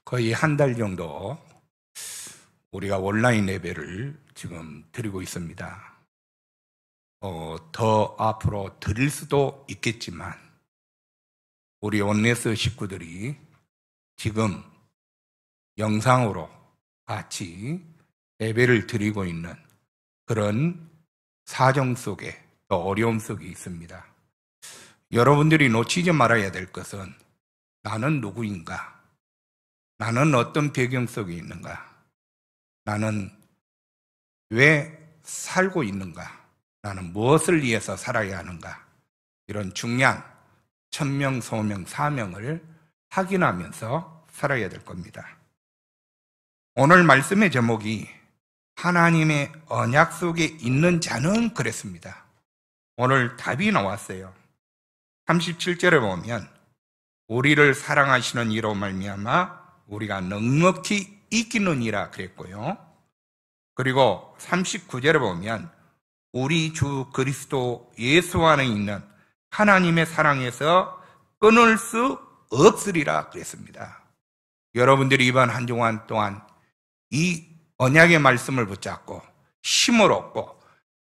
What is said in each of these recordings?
거의 한 달 정도 우리가 온라인 예배를 지금 드리고 있습니다. 더 앞으로 드릴 수도 있겠지만 우리 온네스 식구들이 지금 영상으로 같이 예배를 드리고 있는 그런 사정 속에 또 어려움 속에 있습니다. 여러분들이 놓치지 말아야 될 것은 나는 누구인가? 나는 어떤 배경 속에 있는가? 나는 왜 살고 있는가? 나는 무엇을 위해서 살아야 하는가? 이런 중요한 천명, 소명, 사명을 확인하면서 살아야 될 겁니다. 오늘 말씀의 제목이 하나님의 언약 속에 있는 자는 그랬습니다. 오늘 답이 나왔어요. 37절에 보면 우리를 사랑하시는 이로 말미암아 우리가 넉넉히 이기느니라 그랬고요. 그리고 39절에 보면 우리 주 그리스도 예수 안에 있는 하나님의 사랑에서 끊을 수 없으리라 그랬습니다. 여러분들이 이번 한 주간 동안 이 언약의 말씀을 붙잡고 힘을 얻고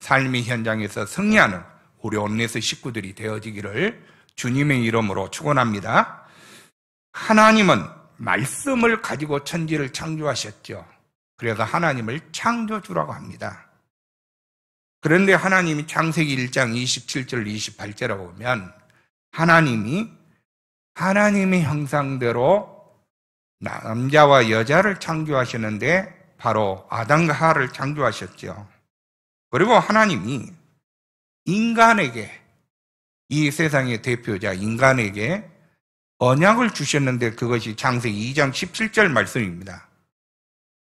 삶의 현장에서 승리하는 우리 온네스 식구들이 되어지기를 주님의 이름으로 축원합니다. 하나님은 말씀을 가지고 천지를 창조하셨죠. 그래서 하나님을 창조주라고 합니다. 그런데 하나님이 창세기 1장 27절 28절에 보면 하나님이 하나님의 형상대로 남자와 여자를 창조하셨는데 바로 아담과 하와를 창조하셨죠. 그리고 하나님이 인간에게, 이 세상의 대표자 인간에게 언약을 주셨는데 그것이 창세기 2장 17절 말씀입니다.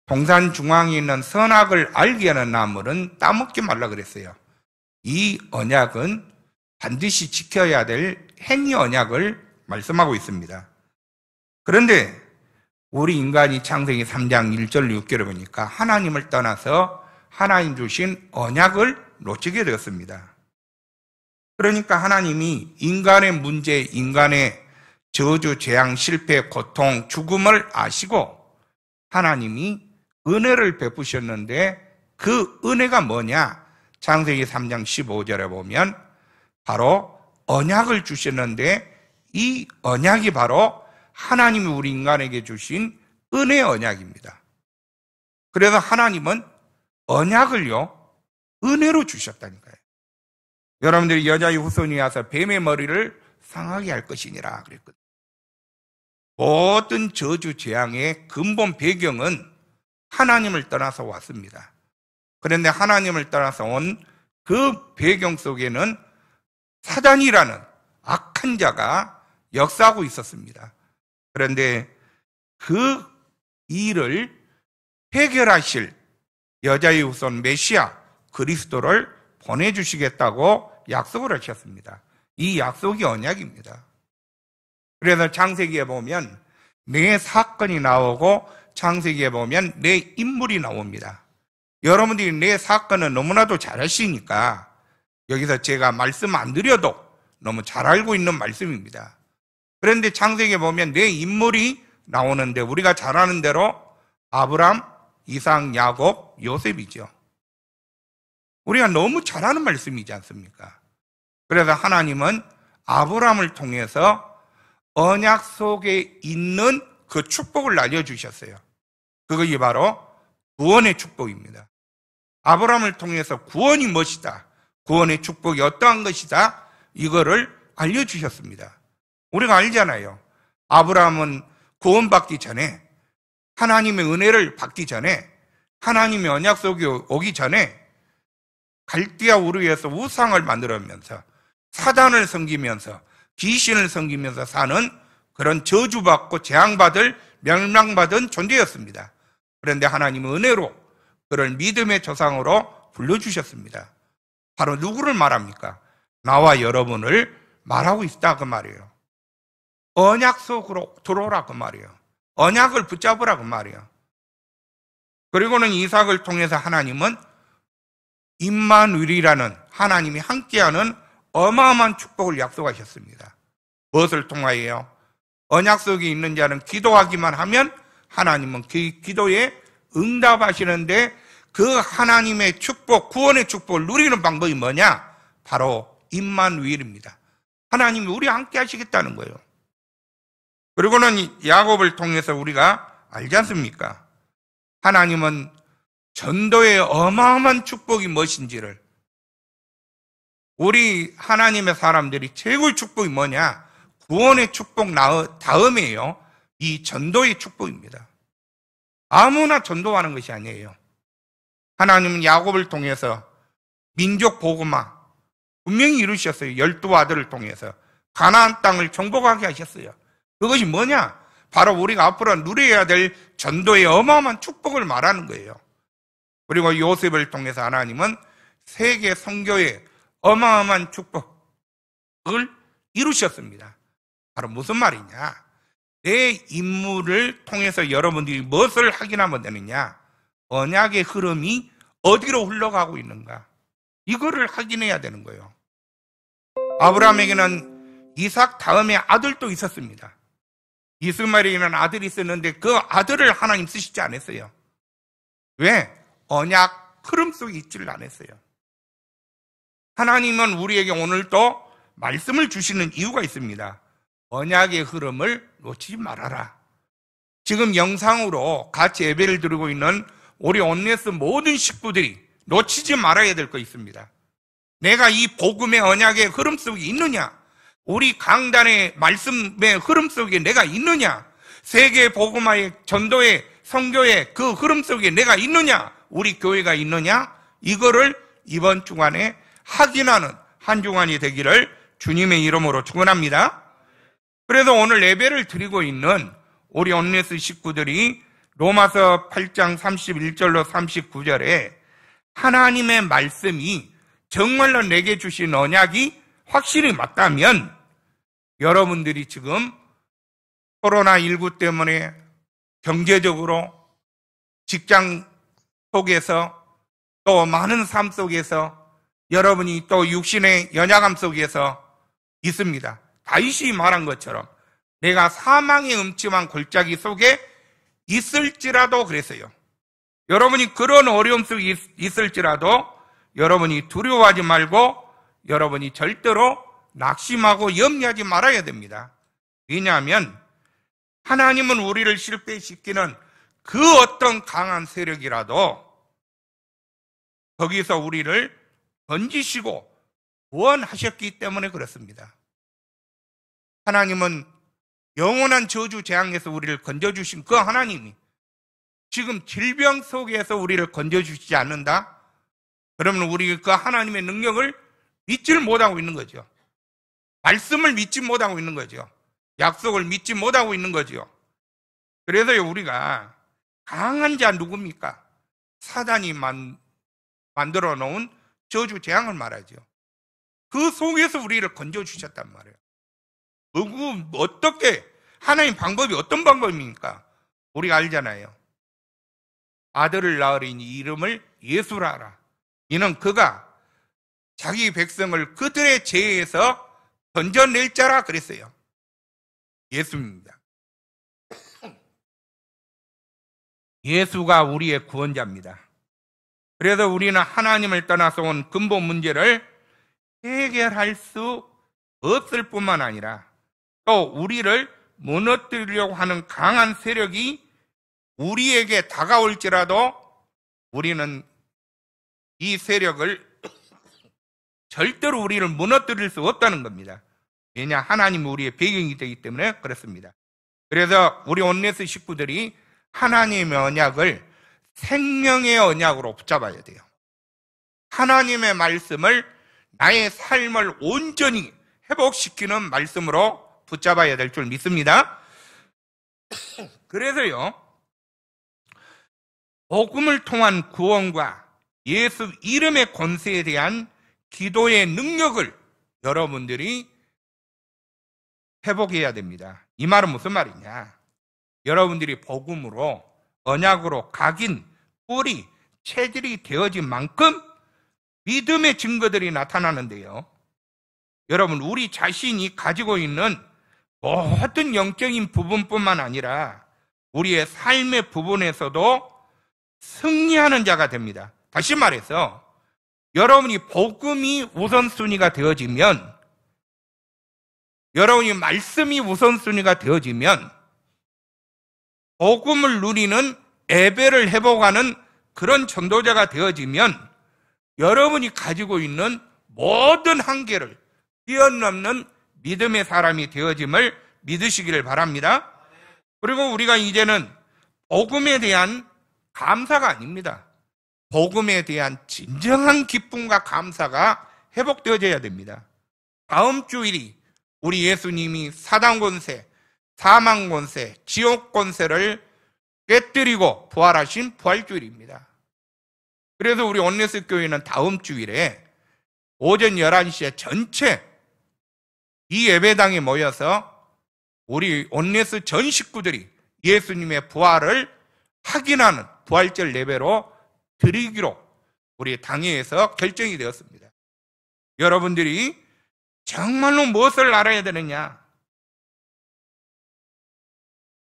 동산 중앙에 있는 선악을 알게 하는 나무는 따먹지 말라 그랬어요. 이 언약은 반드시 지켜야 될 행위 언약을 말씀하고 있습니다. 그런데 우리 인간이 창세기 3장 1절 6절을 보니까 하나님을 떠나서 하나님 주신 언약을 놓치게 되었습니다. 그러니까 하나님이 인간의 문제, 인간의 저주, 재앙, 실패, 고통, 죽음을 아시고 하나님이 은혜를 베푸셨는데 그 은혜가 뭐냐? 창세기 3장 15절에 보면 바로 언약을 주셨는데 이 언약이 바로 하나님이 우리 인간에게 주신 은혜의 언약입니다. 그래서 하나님은 언약을요, 은혜로 주셨다니까요. 여러분들이 여자의 후손이 와서 뱀의 머리를 상하게 할 것이니라 그랬거든요. 모든 저주 재앙의 근본 배경은 하나님을 떠나서 왔습니다. 그런데 하나님을 떠나서 온 그 배경 속에는 사단이라는 악한 자가 역사하고 있었습니다. 그런데 그 일을 해결하실 여자의 후손 메시아 그리스도를 보내주시겠다고 약속을 하셨습니다. 이 약속이 언약입니다. 그래서 창세기에 보면 내 사건이 나오고 창세기에 보면 내 인물이 나옵니다. 여러분들이 내 사건은 너무나도 잘 아시니까 여기서 제가 말씀 안 드려도 너무 잘 알고 있는 말씀입니다. 그런데 창세기에 보면 내 인물이 나오는데 우리가 잘 아는 대로 아브람, 이삭, 야곱, 요셉이죠. 우리가 너무 잘 아는 말씀이지 않습니까? 그래서 하나님은 아브람을 통해서 언약 속에 있는 그 축복을 알려주셨어요. 그것이 바로 구원의 축복입니다. 아브람을 통해서 구원이 무엇이다, 구원의 축복이 어떠한 것이다, 이거를 알려주셨습니다. 우리가 알잖아요. 아브람은 구원받기 전에, 하나님의 은혜를 받기 전에, 하나님의 언약 속에 오기 전에 갈대아 우르에서 우상을 만들면서 사단을 섬기면서 귀신을 섬기면서 사는 그런 저주받고 재앙받을 멸망받은 존재였습니다. 그런데 하나님은 은혜로 그를 믿음의 조상으로 불러주셨습니다. 바로 누구를 말합니까? 나와 여러분을 말하고 있다 그 말이에요. 언약 속으로 들어오라 그 말이에요. 언약을 붙잡으라 그 말이에요. 그리고는 이삭을 통해서 하나님은 임마누엘이라는 하나님이 함께하는 어마어마한 축복을 약속하셨습니다. 무엇을 통하여요? 언약 속에 있는 자는 기도하기만 하면 하나님은 그 기도에 응답하시는데 그 하나님의 축복, 구원의 축복을 누리는 방법이 뭐냐? 바로 임마누엘입니다. 하나님이 우리와 함께 하시겠다는 거예요. 그리고는 야곱을 통해서 우리가 알지 않습니까? 하나님은 전도의 어마어마한 축복이 무엇인지를, 우리 하나님의 사람들이 최고의 축복이 뭐냐? 구원의 축복 다음이에요. 이 전도의 축복입니다. 아무나 전도하는 것이 아니에요. 하나님은 야곱을 통해서 민족 복음화 분명히 이루셨어요. 12아들을 통해서 가나안 땅을 정복하게 하셨어요. 그것이 뭐냐? 바로 우리가 앞으로 누려야 될 전도의 어마어마한 축복을 말하는 거예요. 그리고 요셉을 통해서 하나님은 세계 선교의 어마어마한 축복을 이루셨습니다. 바로 무슨 말이냐? 내 임무를 통해서 여러분들이 무엇을 확인하면 되느냐? 언약의 흐름이 어디로 흘러가고 있는가? 이거를 확인해야 되는 거예요. 아브라함에게는 이삭 다음에 아들도 있었습니다. 이스마엘에게는 아들이 있었는데 그 아들을 하나님 쓰시지 않았어요. 왜? 언약 흐름 속에 있지를 않았어요. 하나님은 우리에게 오늘도 말씀을 주시는 이유가 있습니다. 언약의 흐름을 놓치지 말아라. 지금 영상으로 같이 예배를 드리고 있는 우리 온네스 모든 식구들이 놓치지 말아야 될 거 있습니다. 내가 이 복음의 언약의 흐름 속에 있느냐? 우리 강단의 말씀의 흐름 속에 내가 있느냐? 세계 복음화의 전도의 선교의 그 흐름 속에 내가 있느냐? 우리 교회가 있느냐? 이거를 이번 주간에 확인하는 한 주간이 되기를 주님의 이름으로 축원합니다. 그래서 오늘 예배를 드리고 있는 우리 온네스 식구들이 로마서 8장 31절로 39절에 하나님의 말씀이 정말로 내게 주신 언약이 확실히 맞다면 여러분들이 지금 코로나19 때문에 경제적으로 직장 속에서 또 많은 삶 속에서 여러분이 또 육신의 연약함 속에서 있습니다. 다윗이 말한 것처럼 내가 사망의 음침한 골짜기 속에 있을지라도 그랬어요. 여러분이 그런 어려움 속에 있을지라도 여러분이 두려워하지 말고 여러분이 절대로 낙심하고 염려하지 말아야 됩니다. 왜냐하면 하나님은 우리를 실패시키는 그 어떤 강한 세력이라도 거기서 우리를 건지시고 구원하셨기 때문에 그렇습니다. 하나님은 영원한 저주 재앙에서 우리를 건져주신 그 하나님이 지금 질병 속에서 우리를 건져주시지 않는다? 그러면 우리 그 하나님의 능력을 믿지를 못하고 있는 거죠. 말씀을 믿지 못하고 있는 거죠. 약속을 믿지 못하고 있는 거죠. 그래서요, 우리가 강한 자 누굽니까? 사단이 만들어 놓은 저주 재앙을 말하죠. 그 속에서 우리를 건져주셨단 말이에요. 어떻게, 하나님 방법이 어떤 방법입니까? 우리가 알잖아요. 아들을 낳으리니 이름을 예수라 하라. 이는 그가 자기 백성을 그들의 죄에서 건져낼 자라 그랬어요. 예수입니다. 예수가 우리의 구원자입니다. 그래서 우리는 하나님을 떠나서 온 근본 문제를 해결할 수 없을 뿐만 아니라 또 우리를 무너뜨리려고 하는 강한 세력이 우리에게 다가올지라도 우리는 이 세력을 절대로 우리를 무너뜨릴 수 없다는 겁니다. 왜냐? 하나님이 우리의 배경이 되기 때문에 그렇습니다. 그래서 우리 온네스 식구들이 하나님의 언약을 생명의 언약으로 붙잡아야 돼요. 하나님의 말씀을 나의 삶을 온전히 회복시키는 말씀으로 붙잡아야 될 줄 믿습니다. 그래서요, 복음을 통한 구원과 예수 이름의 권세에 대한 기도의 능력을 여러분들이 회복해야 됩니다. 이 말은 무슨 말이냐? 여러분들이 복음으로 언약으로 각인, 뿌리, 체질이 되어진 만큼 믿음의 증거들이 나타나는데요. 여러분, 우리 자신이 가지고 있는 모든 영적인 부분뿐만 아니라 우리의 삶의 부분에서도 승리하는 자가 됩니다. 다시 말해서 여러분이 복음이 우선순위가 되어지면, 여러분이 말씀이 우선순위가 되어지면 복음을 누리는 예배를 회복하는 그런 전도자가 되어지면 여러분이 가지고 있는 모든 한계를 뛰어넘는 믿음의 사람이 되어짐을 믿으시기를 바랍니다. 그리고 우리가 이제는 복음에 대한 감사가 아닙니다. 복음에 대한 진정한 기쁨과 감사가 회복되어져야 됩니다. 다음 주일이 우리 예수님이 사단 권세, 사망 권세, 지옥 권세를 깨뜨리고 부활하신 부활주일입니다. 그래서 우리 온네스 교회는 다음 주일에 오전 11시에 전체 이 예배당에 모여서 우리 온네스 전 식구들이 예수님의 부활을 확인하는 부활절 예배로 드리기로 우리 당회에서 결정이 되었습니다. 여러분들이 정말로 무엇을 알아야 되느냐?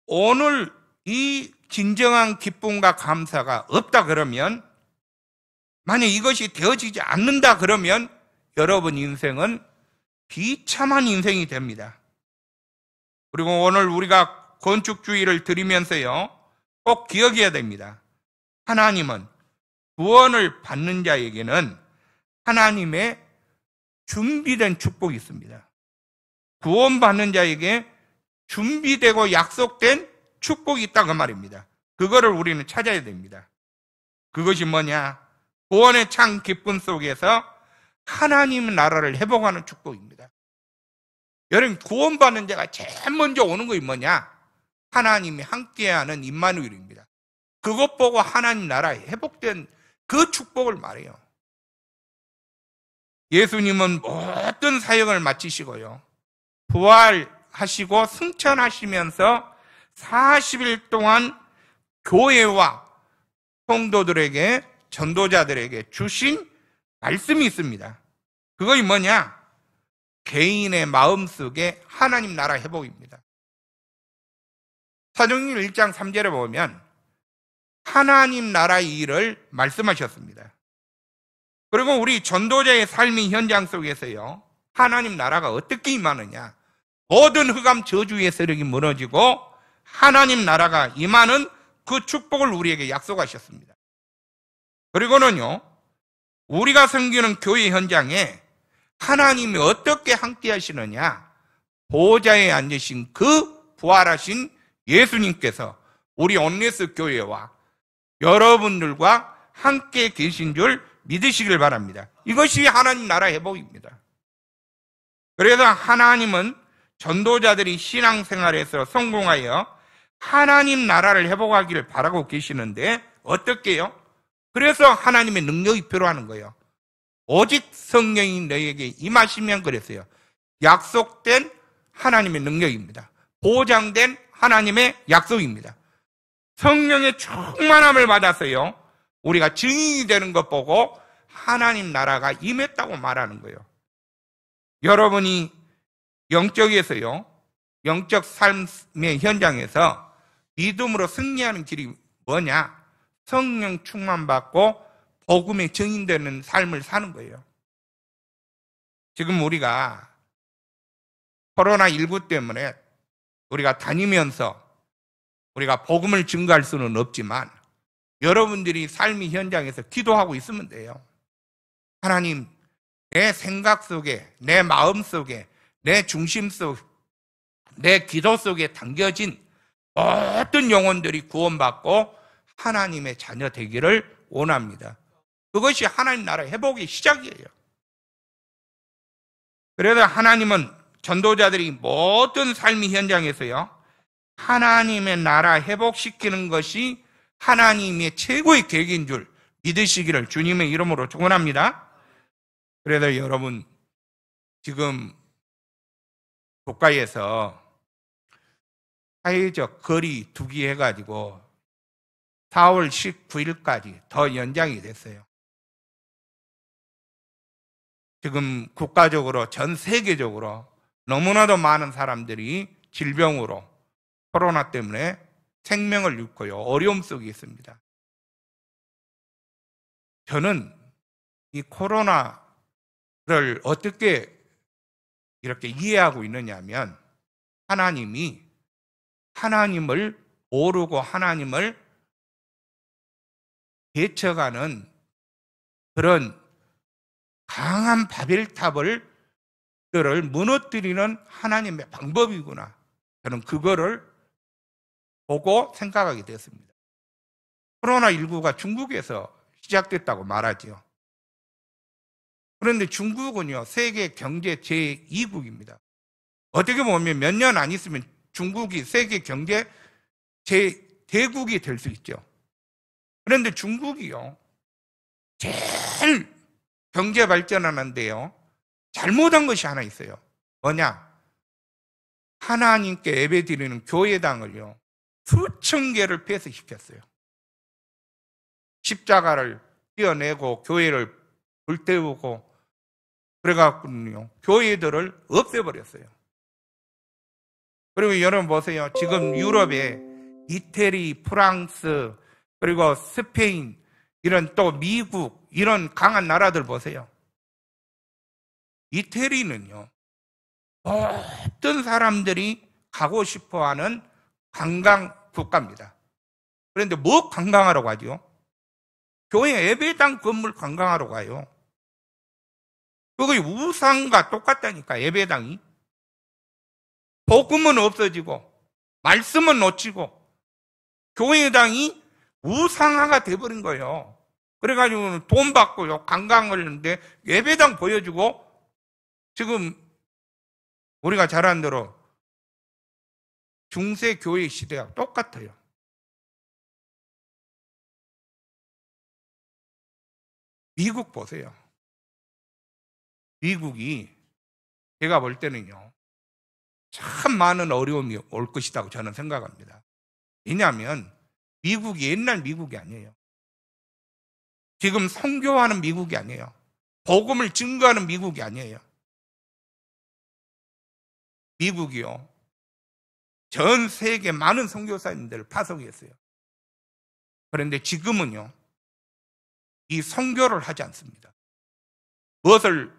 오늘 이 진정한 기쁨과 감사가 없다 그러면, 만약 이것이 되어지지 않는다 그러면 여러분 인생은 비참한 인생이 됩니다. 그리고 오늘 우리가 건축주의를 드리면서요, 꼭 기억해야 됩니다. 하나님은 구원을 받는 자에게는 하나님의 준비된 축복이 있습니다. 구원받는 자에게 준비되고 약속된 축복이 있다고 말입니다. 그거를 우리는 찾아야 됩니다. 그것이 뭐냐? 구원의 참 기쁨 속에서 하나님 나라를 회복하는 축복입니다. 여러분, 구원받는 자가 제일 먼저 오는 것이 뭐냐? 하나님이 함께하는 임마누엘입니다. 그것 보고 하나님 나라에 회복된 그 축복을 말해요. 예수님은 모든 사역을 마치시고요, 부활하시고 승천하시면서 40일 동안 교회와 성도들에게, 전도자들에게 주신 말씀이 있습니다. 그것이 뭐냐? 개인의 마음속에 하나님 나라 회복입니다. 사도행전 1장 3절에 보면 하나님 나라의 일을 말씀하셨습니다. 그리고 우리 전도자의 삶의 현장 속에서요, 하나님 나라가 어떻게 임하느냐? 모든 흑암 저주의 세력이 무너지고 하나님 나라가 임하는 그 축복을 우리에게 약속하셨습니다. 그리고는요, 우리가 섬기는 교회 현장에 하나님이 어떻게 함께 하시느냐? 보좌에 앉으신 그 부활하신 예수님께서 우리 온네스 교회와 여러분들과 함께 계신 줄 믿으시길 바랍니다. 이것이 하나님 나라 회복입니다. 그래서 하나님은 전도자들이 신앙생활에서 성공하여 하나님 나라를 회복하기를 바라고 계시는데 어떻게 해요? 그래서 하나님의 능력이 필요한 거예요. 오직 성령이 너희에게 임하시면 그랬어요. 약속된 하나님의 능력입니다. 보장된 하나님의 약속입니다. 성령의 충만함을 받아서요, 우리가 증인이 되는 것 보고 하나님 나라가 임했다고 말하는 거예요. 여러분이 영적에서요, 영적 삶의 현장에서 믿음으로 승리하는 길이 뭐냐? 성령 충만받고 복음의 증인되는 삶을 사는 거예요. 지금 우리가 코로나19 때문에 우리가 다니면서 우리가 복음을 증거할 수는 없지만 여러분들이 삶의 현장에서 기도하고 있으면 돼요. 하나님, 내 생각 속에, 내 마음 속에, 내 중심 속, 내 기도 속에 담겨진 모든 영혼들이 구원받고 하나님의 자녀 되기를 원합니다. 그것이 하나님 나라 회복의 시작이에요. 그래서 하나님은 전도자들이 모든 삶의 현장에서요, 하나님의 나라 회복시키는 것이 하나님의 최고의 계획인 줄 믿으시기를 주님의 이름으로 축원합니다. 그래서 여러분, 지금 국가에서 사회적 거리 두기 해가지고 4월 19일까지 더 연장이 됐어요. 지금 국가적으로 전 세계적으로 너무나도 많은 사람들이 질병으로, 코로나 때문에 생명을 잃고요. 어려움 속에 있습니다. 저는 이 코로나를 어떻게 이렇게 이해하고 있느냐 하면 하나님이 하나님을 모르고 하나님을 대처가는 그런 강한 바벨탑을 무너뜨리는 하나님의 방법이구나. 저는 그거를 보고 생각하게 되었습니다. 코로나19가 중국에서 시작됐다고 말하죠. 그런데 중국은요, 세계 경제 제2국입니다. 어떻게 보면 몇 년 안 있으면 중국이 세계 경제 제1대국이 될 수 있죠. 그런데 중국이요, 제일 경제 발전하는데요, 잘못한 것이 하나 있어요. 뭐냐? 하나님께 예배드리는 교회당을요, 수천 개를 폐쇄시켰어요. 십자가를 떼어내고 교회를 불태우고 그래갖군요, 교회들을 없애버렸어요. 그리고 여러분 보세요. 지금 유럽에 이태리, 프랑스, 그리고 스페인, 이런 또 미국, 이런 강한 나라들 보세요. 이태리는요, 모든 사람들이 가고 싶어하는 관광 국가입니다. 그런데 뭐 관광하러 가죠? 교회 예배당 건물 관광하러 가요. 그거 우상과 똑같다니까. 예배당이 복음은 없어지고 말씀은 놓치고 교회당이 우상화가 돼버린 거예요. 그래가지고 돈 받고요, 관광을 하는데 예배당 보여주고, 지금 우리가 잘 아는 대로 중세 교회 시대와 똑같아요. 미국 보세요. 미국이 제가 볼 때는요, 참 많은 어려움이 올 것이라고 저는 생각합니다. 왜냐하면 미국이 옛날 미국이 아니에요. 지금 선교하는 미국이 아니에요. 복음을 증거하는 미국이 아니에요. 미국이요, 전 세계 많은 선교사님들을 파송했어요. 그런데 지금은요, 이 선교를 하지 않습니다. 무엇을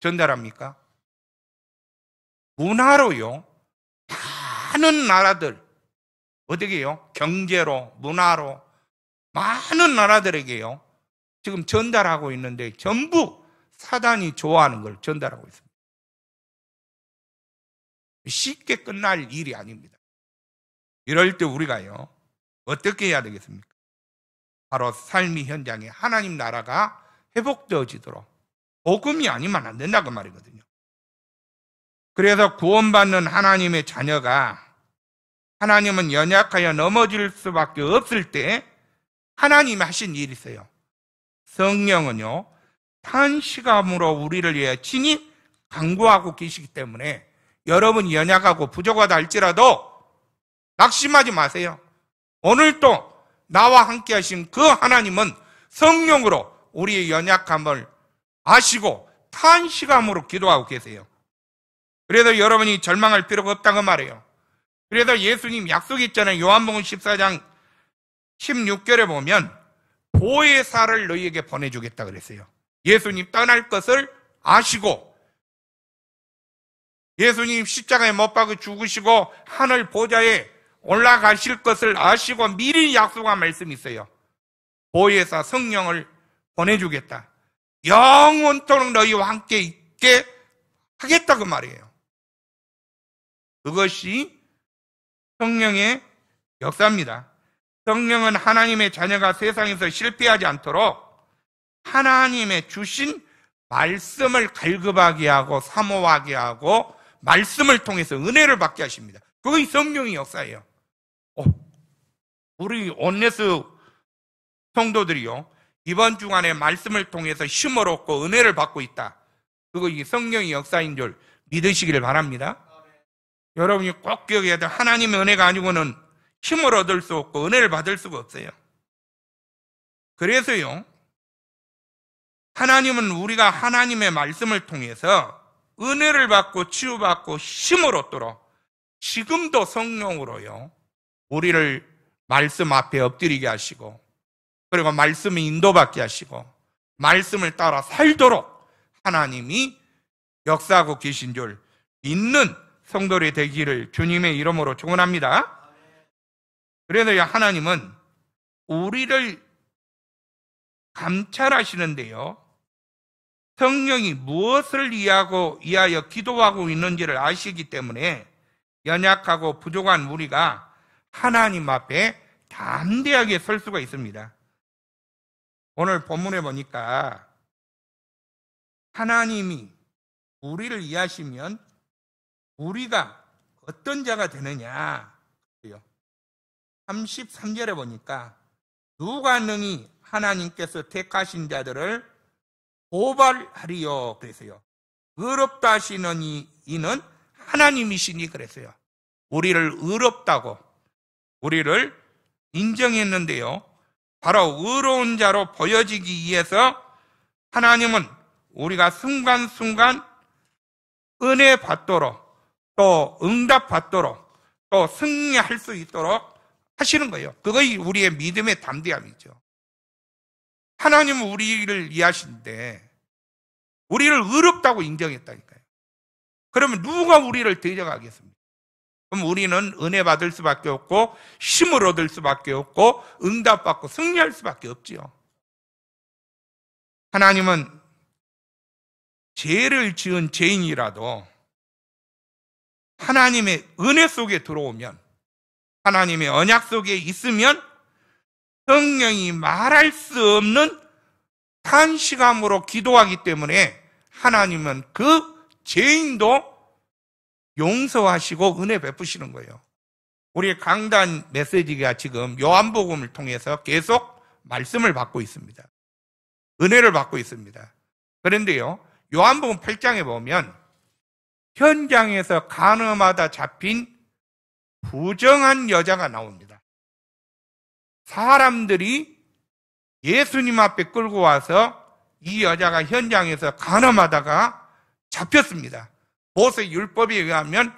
전달합니까? 문화로요, 많은 나라들, 어떻게 해요? 경제로, 문화로 많은 나라들에게요, 지금 전달하고 있는데 전부 사단이 좋아하는 걸 전달하고 있습니다. 쉽게 끝날 일이 아닙니다. 이럴 때 우리가요, 어떻게 해야 되겠습니까? 바로 삶의 현장에 하나님 나라가 회복되어지도록 복음이 아니면 안 된다, 그 말이거든요. 그래서 구원받는 하나님의 자녀가, 하나님은 연약하여 넘어질 수밖에 없을 때 하나님이 하신 일이 있어요. 성령은요, 탄식함으로 우리를 위해 친히 간구하고 계시기 때문에 여러분이 연약하고 부족하다 할지라도 낙심하지 마세요. 오늘도 나와 함께 하신 그 하나님은 성령으로 우리의 연약함을 아시고 탄식함으로 기도하고 계세요. 그래서 여러분이 절망할 필요가 없다고 말해요. 그래서 예수님 약속했잖아요. 요한복음 14장 16절에 보면 보혜사를 너희에게 보내주겠다 그랬어요. 예수님 떠날 것을 아시고, 예수님 십자가에 못 박아 죽으시고 하늘 보좌에 올라가실 것을 아시고 미리 약속한 말씀이 있어요. 보혜사 성령을 보내주겠다. 영원토록 너희와 함께 있게 하겠다, 그 말이에요. 그것이 성령의 역사입니다. 성령은 하나님의 자녀가 세상에서 실패하지 않도록 하나님의 주신 말씀을 갈급하게 하고 사모하게 하고 말씀을 통해서 은혜를 받게 하십니다. 그것이 성령의 역사예요. 우리 온네스 성도들이요, 이번 주간에 말씀을 통해서 힘을 얻고 은혜를 받고 있다. 그것이 성령의 역사인 줄 믿으시기를 바랍니다. 여러분이 꼭 기억해야 돼요. 하나님의 은혜가 아니고는 힘을 얻을 수 없고 은혜를 받을 수가 없어요. 그래서요, 하나님은 우리가 하나님의 말씀을 통해서 은혜를 받고 치유받고 힘을 얻도록 지금도 성령으로요, 우리를 말씀 앞에 엎드리게 하시고, 그리고 말씀에 인도받게 하시고, 말씀을 따라 살도록 하나님이 역사하고 계신 줄 믿는 성도들이 되기를 주님의 이름으로 축원합니다. 그래서 하나님은 우리를 감찰하시는데요, 성령이 무엇을 위하여 기도하고 있는지를 아시기 때문에 연약하고 부족한 우리가 하나님 앞에 담대하게 설 수가 있습니다. 오늘 본문에 보니까 하나님이 우리를 이해하시면 우리가 어떤 자가 되느냐. 33절에 보니까 누가 능히 하나님께서 택하신 자들을 고발하리요 그랬어요. 의롭다 하시는 이는 하나님이시니 그랬어요. 우리를 의롭다고 우리를 인정했는데요, 바로 의로운 자로 보여지기 위해서 하나님은 우리가 순간순간 은혜 받도록, 또 응답 받도록, 또 승리할 수 있도록 하시는 거예요. 그것이 우리의 믿음의 담대함이죠. 하나님은 우리를 이해하시는데 우리를 의롭다고 인정했다니까요. 그러면 누가 우리를 대적하겠습니까? 그럼 우리는 은혜 받을 수밖에 없고 힘을 얻을 수밖에 없고 응답받고 승리할 수밖에 없지요. 하나님은 죄를 지은 죄인이라도 하나님의 은혜 속에 들어오면, 하나님의 언약 속에 있으면 성령이 말할 수 없는 탄식함으로 기도하기 때문에 하나님은 그 죄인도 용서하시고 은혜 베푸시는 거예요. 우리의 강단 메시지가 지금 요한복음을 통해서 계속 말씀을 받고 있습니다. 은혜를 받고 있습니다. 그런데요, 요한복음 8장에 보면 현장에서 간음하다 잡힌 부정한 여자가 나옵니다. 사람들이 예수님 앞에 끌고 와서 이 여자가 현장에서 간음하다가 잡혔습니다. 모세 율법에 의하면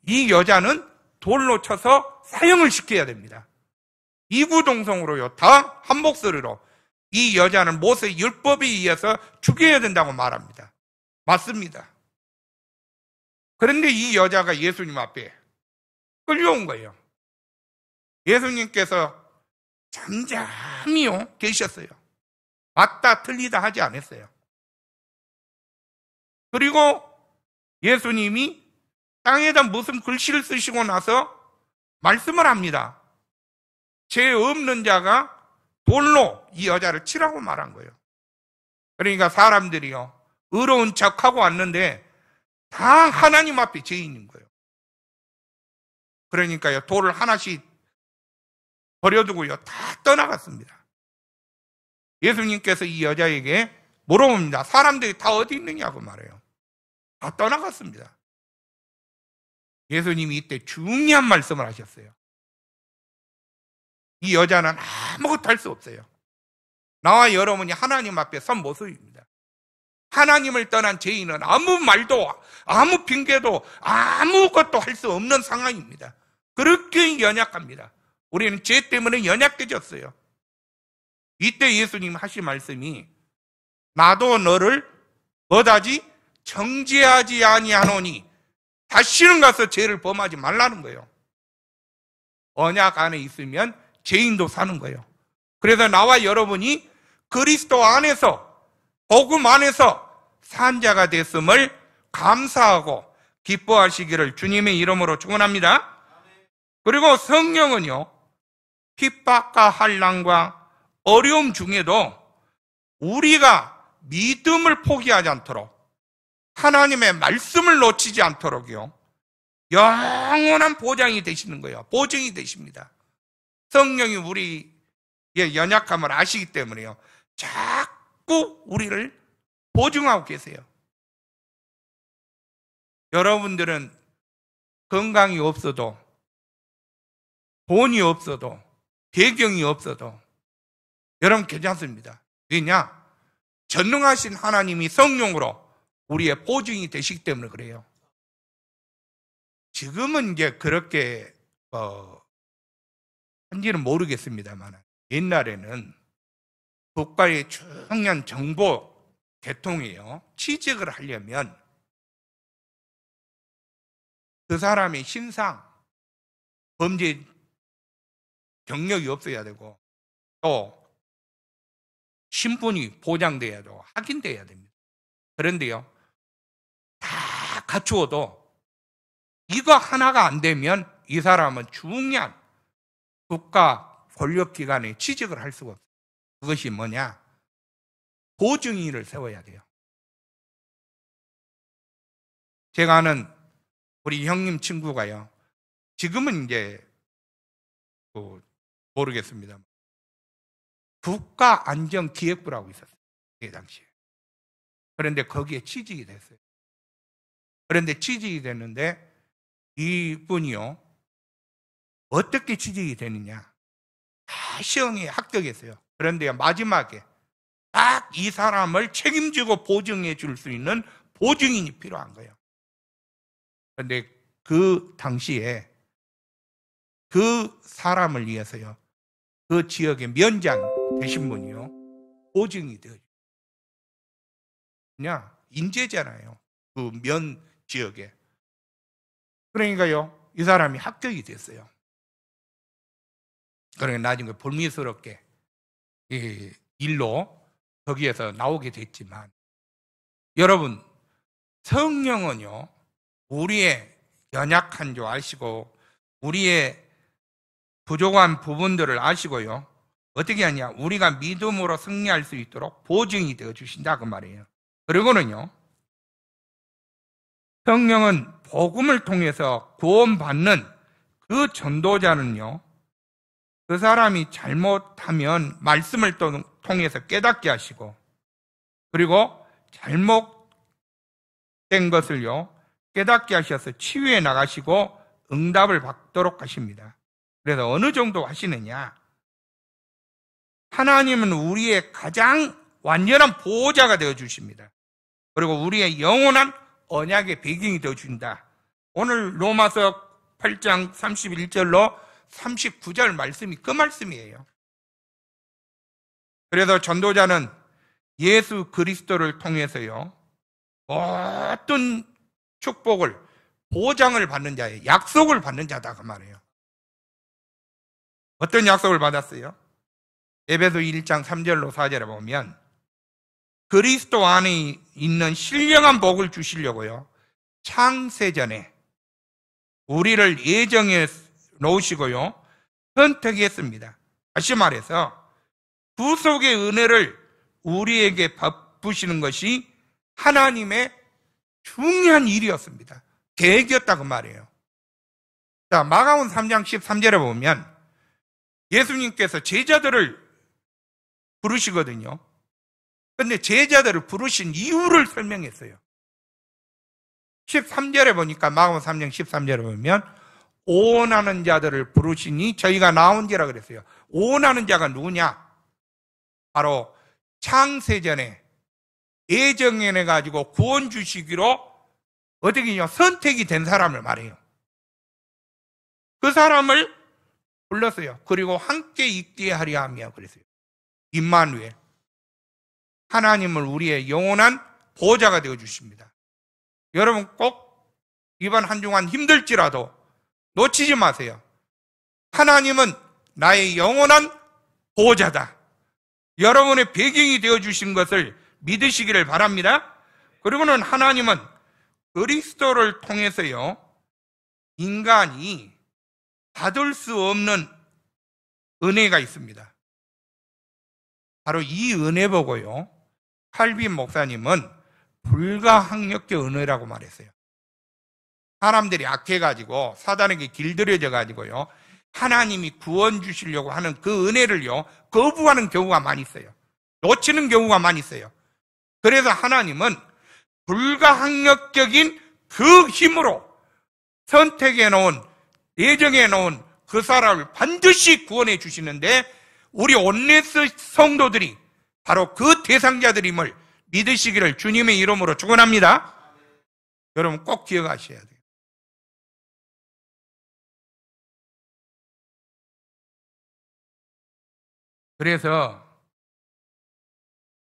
이 여자는 돌로 쳐서 사형을 시켜야 됩니다. 이구동성으로요, 다 한 목소리로 이 여자는 모세 율법에 의해서 죽여야 된다고 말합니다. 맞습니다. 그런데 이 여자가 예수님 앞에 끌려온 거예요. 예수님께서 잠잠히요 계셨어요. 맞다 틀리다 하지 않았어요. 그리고 예수님이 땅에다 무슨 글씨를 쓰시고 나서 말씀을 합니다. 죄 없는 자가 돌로 이 여자를 치라고 말한 거예요. 그러니까 사람들이요, 의로운 척하고 왔는데 다 하나님 앞에 죄인인 거예요. 그러니까요, 돌을 하나씩 버려두고요, 다 떠나갔습니다. 예수님께서 이 여자에게 물어봅니다. 사람들이 다 어디 있느냐고 말해요. 다 떠나갔습니다. 예수님이 이때 중요한 말씀을 하셨어요. 이 여자는 아무것도 할 수 없어요. 나와 여러분이 하나님 앞에 선 모습입니다. 하나님을 떠난 죄인은 아무 말도, 아무 핑계도, 아무것도 할 수 없는 상황입니다. 그렇게 연약합니다. 우리는 죄 때문에 연약해졌어요. 이때 예수님 하신 말씀이, 나도 너를 뭐다지 정죄하지 아니하노니 다시는 가서 죄를 범하지 말라는 거예요. 언약 안에 있으면 죄인도 사는 거예요. 그래서 나와 여러분이 그리스도 안에서, 복음 안에서 산 자가 됐음을 감사하고 기뻐하시기를 주님의 이름으로 축원합니다. 그리고 성령은요, 핍박과 환난과 어려움 중에도 우리가 믿음을 포기하지 않도록, 하나님의 말씀을 놓치지 않도록요, 영원한 보장이 되시는 거예요. 보증이 되십니다. 성령이 우리의 연약함을 아시기 때문에요, 자꾸 우리를 보증하고 계세요. 여러분들은 건강이 없어도, 돈이 없어도, 배경이 없어도 여러분 괜찮습니다. 왜냐? 전능하신 하나님이 성령으로 우리의 보증이 되시기 때문에 그래요. 지금은 이제 그렇게 한지는 모르겠습니다만 옛날에는 국가의 중요한 정보 계통이에요. 취직을 하려면 그 사람의 신상, 범죄 경력이 없어야 되고 또 신분이 보장돼야 되고 확인돼야 됩니다. 그런데요, 다 갖추어도 이거 하나가 안 되면 이 사람은 중요한 국가 권력기관에 취직을 할 수가 없어요. 그것이 뭐냐? 보증인을 세워야 돼요. 제가 아는 우리 형님 친구가요, 지금은 이제 모르겠습니다. 국가안전기획부라고 있었어요. 그 당시에. 그런데 거기에 취직이 됐어요. 그런데 취직이 됐는데 이분이요, 어떻게 취직이 되느냐? 다 시험에 합격했어요. 그런데 마지막에 딱 이 사람을 책임지고 보증해 줄 수 있는 보증인이 필요한 거예요. 그런데 그 당시에 그 사람을 위해서요, 그 지역의 면장 되신 분이요, 보증이 되어요. 그냥 인재잖아요. 그 면 지역에. 그러니까요, 이 사람이 합격이 됐어요. 그러니까 나중에 불미스럽게 이 일로 거기에서 나오게 됐지만, 여러분, 성령은요, 우리의 연약한 줄 아시고 우리의 부족한 부분들을 아시고요, 어떻게 하냐? 우리가 믿음으로 승리할 수 있도록 보증이 되어 주신다 그 말이에요. 그리고는요, 성령은 복음을 통해서 구원받는 그 전도자는요, 그 사람이 잘못하면 말씀을 통해서 깨닫게 하시고, 그리고 잘못된 것을요 깨닫게 하셔서 치유해 나가시고 응답을 받도록 하십니다. 그래서 어느 정도 하시느냐? 하나님은 우리의 가장 완전한 보호자가 되어 주십니다. 그리고 우리의 영원한 언약의 배경이 되어 준다. 오늘 로마서 8장 31절로 39절 말씀이 그 말씀이에요. 그래서 전도자는 예수 그리스도를 통해서요, 어떤 축복을, 보장을 받는 자예요. 약속을 받는 자다 그 말이에요. 어떤 약속을 받았어요? 에베소 1장 3절로 4절에 보면 그리스도 안에 있는 신령한 복을 주시려고요, 창세전에 우리를 예정해 놓으시고요 선택했습니다. 다시 말해서 구속의 은혜를 우리에게 베푸시는 것이 하나님의 중요한 일이었습니다. 계획이었다 그 말이에요. 자, 마가복음 3장 13절에 보면 예수님께서 제자들을 부르시거든요. 그런데 제자들을 부르신 이유를 설명했어요. 13절에 보니까, 마가복음 3장 13절에 보면 오원하는 자들을 부르시니 저희가 나온지라 그랬어요. 오원하는 자가 누구냐? 바로 창세전에 예정해가지고 구원 주시기로 어떻게요? 선택이 된 사람을 말해요. 그 사람을 불렀어요. 그리고 함께 있게 하려 하며 그랬어요. 임마누엘, 하나님을 우리의 영원한 보호자가 되어 주십니다. 여러분 꼭 이번 한 주간 힘들지라도 놓치지 마세요. 하나님은 나의 영원한 보호자다. 여러분의 배경이 되어 주신 것을 믿으시기를 바랍니다. 그리고는 하나님은 그리스도를 통해서요, 인간이 받을 수 없는 은혜가 있습니다. 바로 이 은혜 보고요, 칼빈 목사님은 불가항력적 은혜라고 말했어요. 사람들이 악해가지고 사단에게 길들여져가지고요, 하나님이 구원 주시려고 하는 그 은혜를요 거부하는 경우가 많이 있어요. 놓치는 경우가 많이 있어요. 그래서 하나님은 불가항력적인 그 힘으로 선택해 놓은, 예정해 놓은 그 사람을 반드시 구원해 주시는데, 우리 온네스 성도들이 바로 그 대상자들임을 믿으시기를 주님의 이름으로 축원합니다. 여러분 꼭 기억하셔야 돼요. 그래서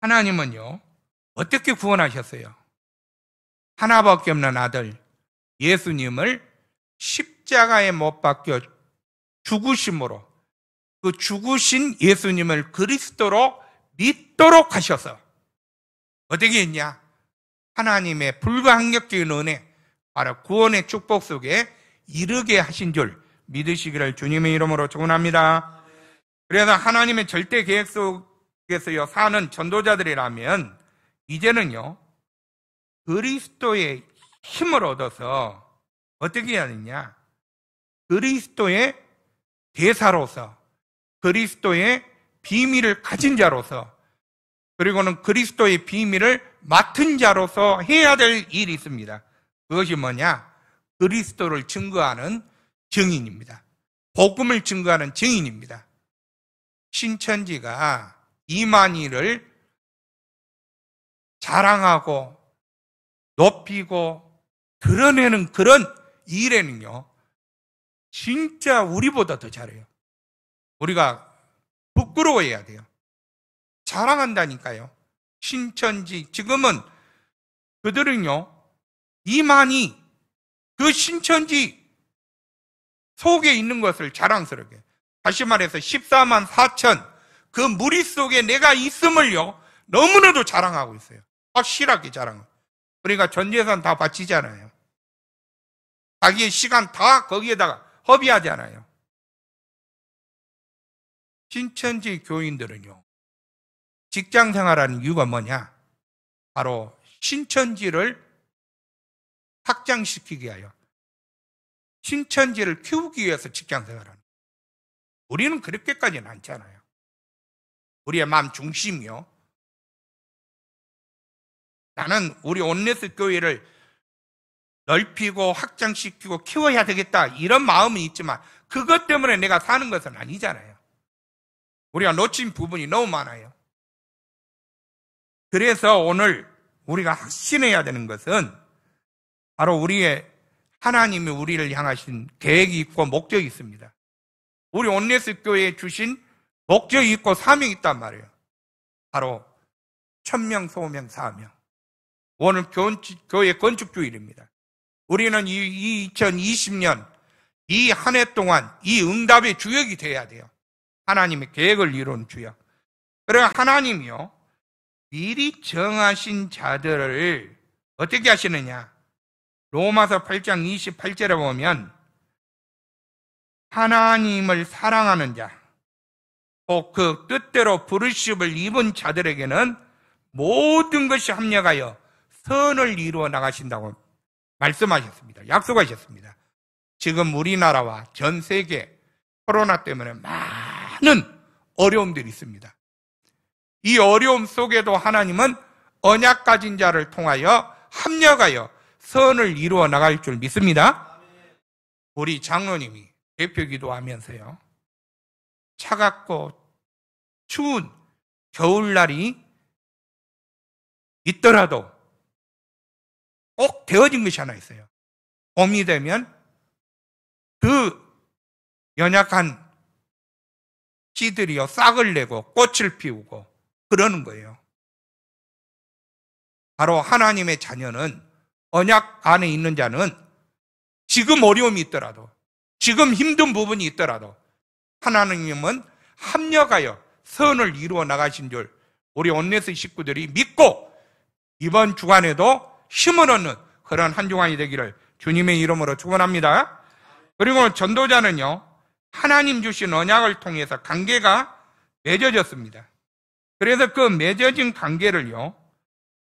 하나님은요, 어떻게 구원하셨어요? 하나밖에 없는 아들 예수님을 십자가에 못 박혀 죽으심으로 그 죽으신 예수님을 그리스도로 믿도록 하셔서 어떻게 했냐? 하나님의 불가항력적인 은혜, 바로 구원의 축복 속에 이르게 하신 줄 믿으시기를 주님의 이름으로 축원합니다. 그래서 하나님의 절대 계획 속에서 사는 전도자들이라면 이제는요, 그리스도의 힘을 얻어서 어떻게 해야 되냐? 그리스도의 대사로서, 그리스도의 비밀을 가진 자로서, 그리고는 그리스도의 비밀을 맡은 자로서 해야 될 일이 있습니다. 그것이 뭐냐? 그리스도를 증거하는 증인입니다. 복음을 증거하는 증인입니다. 신천지가 이만희를 자랑하고 높이고 드러내는 그런 일에는요, 진짜 우리보다 더 잘해요. 우리가 부끄러워해야 돼요. 자랑한다니까요. 신천지, 지금은 그들은요, 이만희, 그 신천지 속에 있는 것을 자랑스럽게, 다시 말해서 14만 4천 그 무리 속에 내가 있음을요, 너무나도 자랑하고 있어요. 확실하게 자랑하고. 그러니까 전 재산 다 바치잖아요. 자기의 시간 다 거기에다가 허비하잖아요. 신천지 교인들은요, 직장 생활하는 이유가 뭐냐? 바로 신천지를 확장시키기 위하여, 신천지를 키우기 위해서 직장 생활하는 거예요. 우리는 그렇게까지는 않잖아요. 우리의 마음 중심이요, 나는 우리 온네스 교회를 넓히고 확장시키고 키워야 되겠다, 이런 마음은 있지만 그것 때문에 내가 사는 것은 아니잖아요. 우리가 놓친 부분이 너무 많아요. 그래서 오늘 우리가 확신해야 되는 것은 바로 우리의, 하나님이 우리를 향하신 계획이 있고 목적이 있습니다. 우리 온네스 교회에 주신 목적이 있고 사명이 있단 말이에요. 바로 천명, 소명, 사명. 오늘 교회 건축주일입니다. 우리는 이 2020년 이 한 해 동안 이 응답의 주역이 돼야 돼요. 하나님의 계획을 이루는 주역. 그래서 하나님이요, 미리 정하신 자들을 어떻게 하시느냐? 로마서 8장 28절에 보면 하나님을 사랑하는 자, 꼭 그 뜻대로 부르심을 입은 자들에게는 모든 것이 합력하여 선을 이루어 나가신다고 말씀하셨습니다. 약속하셨습니다. 지금 우리나라와 전 세계 코로나 때문에 많은 어려움들이 있습니다. 이 어려움 속에도 하나님은 언약 가진 자를 통하여 합력하여 선을 이루어 나갈 줄 믿습니다. 우리 장로님이 대표 기도하면서요, 차갑고 추운 겨울날이 있더라도 꼭 되어진 것이 하나 있어요. 봄이 되면 그 연약한 씨들이요, 싹을 내고 꽃을 피우고 그러는 거예요. 바로 하나님의 자녀는, 언약 안에 있는 자는 지금 어려움이 있더라도, 지금 힘든 부분이 있더라도 하나님은 합력하여 선을 이루어 나가신 줄 우리 온네스 식구들이 믿고 이번 주간에도 힘을 얻는 그런 한 주간이 되기를 주님의 이름으로 축원합니다. 그리고 전도자는요, 하나님 주신 언약을 통해서 관계가 맺어졌습니다. 그래서 그 맺어진 관계를요,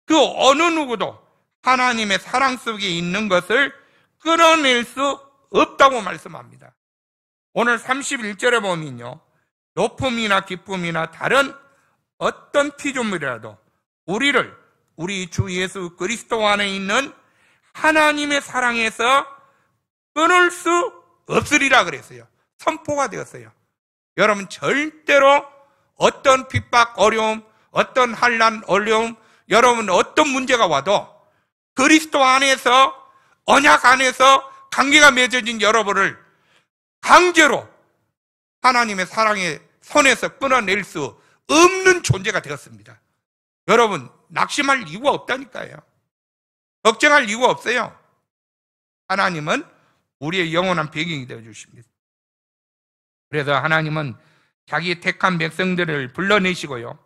그 어느 누구도 하나님의 사랑 속에 있는 것을 끌어낼 수 없다고 말씀합니다. 오늘 31절에 보면요, 높음이나 기쁨이나 다른 어떤 피조물이라도 우리 주 예수 그리스도 안에 있는 하나님의 사랑에서 끊을 수 없으리라 그랬어요. 선포가 되었어요. 여러분, 절대로 어떤 핍박, 어려움, 어떤 환난, 어려움, 여러분 어떤 문제가 와도 그리스도 안에서, 언약 안에서 관계가 맺어진 여러분을 강제로 하나님의 사랑에 손에서 끊어낼 수 없는 존재가 되었습니다. 여러분, 낙심할 이유가 없다니까요. 걱정할 이유가 없어요. 하나님은 우리의 영원한 배경이 되어주십니다. 그래서 하나님은 자기 택한 백성들을 불러내시고요,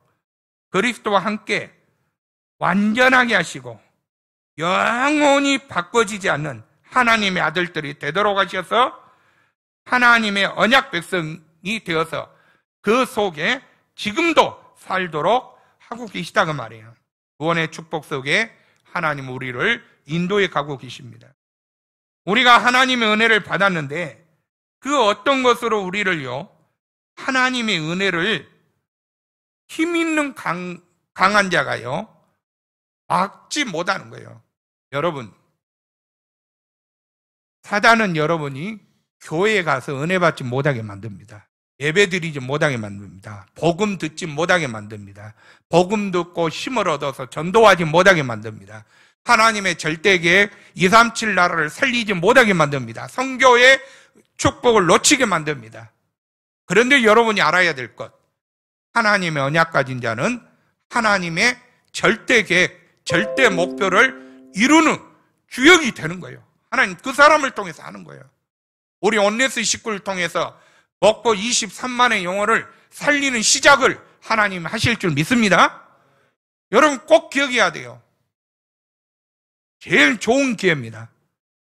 그리스도와 함께 완전하게 하시고 영원히 바꿔지지 않는 하나님의 아들들이 되도록 하셔서 하나님의 언약 백성이 되어서 그 속에 지금도 살도록 하고 계시다고 말이에요. 구원의 축복 속에 하나님 우리를 인도해 가고 계십니다. 우리가 하나님의 은혜를 받았는데 그 어떤 것으로 우리를요, 하나님의 은혜를 힘 있는 강한 자가요 막지 못하는 거예요. 여러분, 사단은 여러분이 교회에 가서 은혜 받지 못하게 만듭니다. 예배 드리지 못하게 만듭니다. 복음 듣지 못하게 만듭니다. 복음 듣고 힘을 얻어서 전도하지 못하게 만듭니다. 하나님의 절대계획 237 나라를 살리지 못하게 만듭니다. 성교의 축복을 놓치게 만듭니다. 그런데 여러분이 알아야 될 것, 하나님의 언약 가진 자는 하나님의 절대계획, 절대 목표를 이루는 주역이 되는 거예요. 하나님 그 사람을 통해서 하는 거예요. 우리 온네스 식구를 통해서 먹고 23만의 영혼을 살리는 시작을 하나님 하실 줄 믿습니다. 여러분 꼭 기억해야 돼요. 제일 좋은 기회입니다.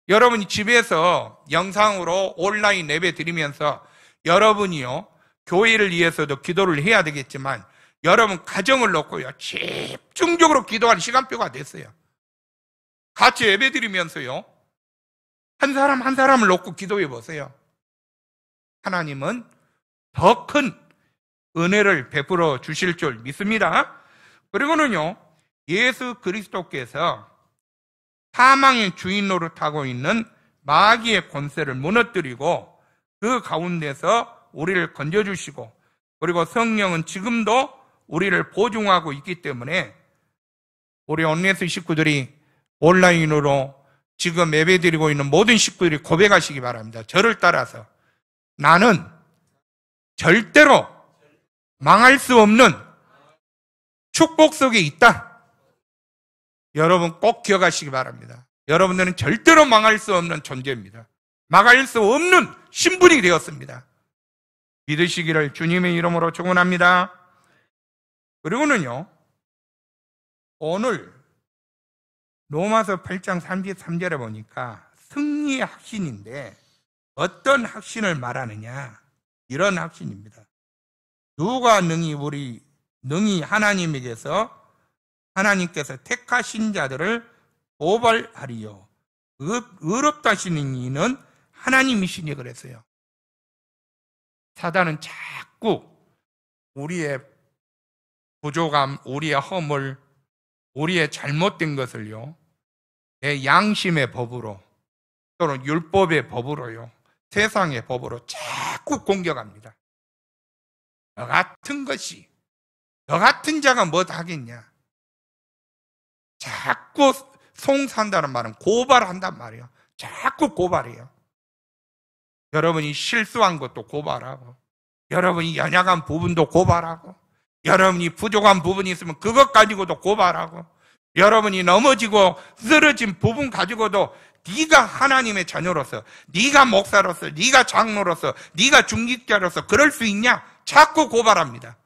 여러분이 집에서 영상으로 온라인 예배 드리면서 여러분이요, 교회를 위해서도 기도를 해야 되겠지만 여러분 가정을 놓고요, 집중적으로 기도하는 시간표가 됐어요. 같이 예배 드리면서요, 한 사람 한 사람을 놓고 기도해 보세요. 하나님은 더 큰 은혜를 베풀어 주실 줄 믿습니다. 그리고는요, 예수 그리스도께서 사망의 주인 노릇하고 있는 마귀의 권세를 무너뜨리고 그 가운데서 우리를 건져주시고, 그리고 성령은 지금도 우리를 보증하고 있기 때문에 우리 온네스 식구들이 온라인으로 지금 예배드리고 있는 모든 식구들이 고백하시기 바랍니다. 저를 따라서 나는 절대로 망할 수 없는 축복 속에 있다. 여러분 꼭 기억하시기 바랍니다. 여러분들은 절대로 망할 수 없는 존재입니다. 망할 수 없는 신분이 되었습니다. 믿으시기를 주님의 이름으로 축원합니다. 그리고는요, 오늘 로마서 8장 33절에 보니까 승리의 확신인데 어떤 확신을 말하느냐, 이런 확신입니다. 누가 능히 하나님에게서 하나님께서 택하신 자들을 고발하리요, 의롭다 하시는 이는 하나님이시니 그랬어요. 사단은 자꾸 우리의 부족함, 우리의 허물, 우리의 잘못된 것을요, 내 양심의 법으로 또는 율법의 법으로요, 세상의 법으로 자꾸 공격합니다. 너 같은 것이, 너 같은 자가 뭐 하겠냐. 자꾸 송산다는 말은 고발한단 말이에요. 자꾸 고발해요. 여러분이 실수한 것도 고발하고, 여러분이 연약한 부분도 고발하고, 여러분이 부족한 부분이 있으면 그것 가지고도 고발하고, 여러분이 넘어지고 쓰러진 부분 가지고도 네가 하나님의 자녀로서, 네가 목사로서, 네가 장로로서, 네가 중직자로서 그럴 수 있냐? 자꾸 고발합니다.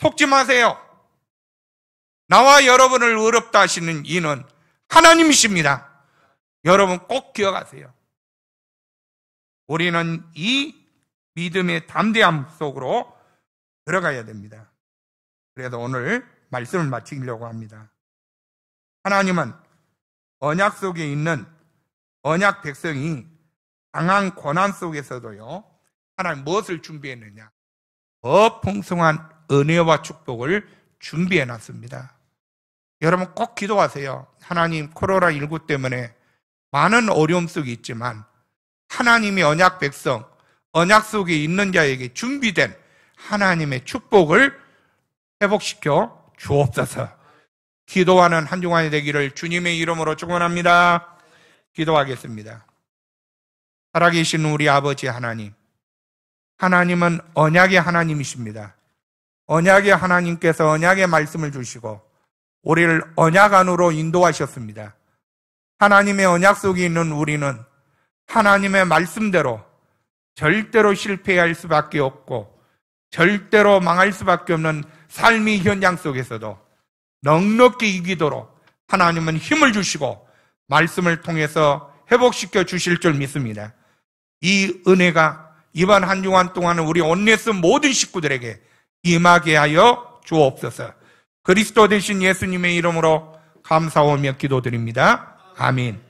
속지 마세요. 나와 여러분을 의롭다 하시는 이는 하나님이십니다. 여러분 꼭 기억하세요. 우리는 이 믿음의 담대함 속으로 들어가야 됩니다. 그래서 오늘 말씀을 마치려고 합니다. 하나님은 언약 속에 있는 언약 백성이 강한 고난 속에서도요, 하나님 무엇을 준비했느냐? 더 풍성한 은혜와 축복을 준비해 놨습니다. 여러분 꼭 기도하세요. 하나님, 코로나19 때문에 많은 어려움 속에 있지만 하나님의 언약 백성, 언약 속에 있는 자에게 준비된 하나님의 축복을 회복시켜 주옵소서. 기도하는 한 주간이 되기를 주님의 이름으로 축원합니다. 기도하겠습니다. 살아계신 우리 아버지 하나님, 하나님은 언약의 하나님이십니다. 언약의 하나님께서 언약의 말씀을 주시고 우리를 언약 안으로 인도하셨습니다. 하나님의 언약 속에 있는 우리는 하나님의 말씀대로 절대로 실패할 수밖에 없고 절대로 망할 수밖에 없는 삶의 현장 속에서도 넉넉히 이기도록 하나님은 힘을 주시고 말씀을 통해서 회복시켜 주실 줄 믿습니다. 이 은혜가 이번 한 주간 동안은 우리 온네스 모든 식구들에게 임하게 하여 주옵소서. 그리스도 되신 예수님의 이름으로 감사하며 기도드립니다. 아멘.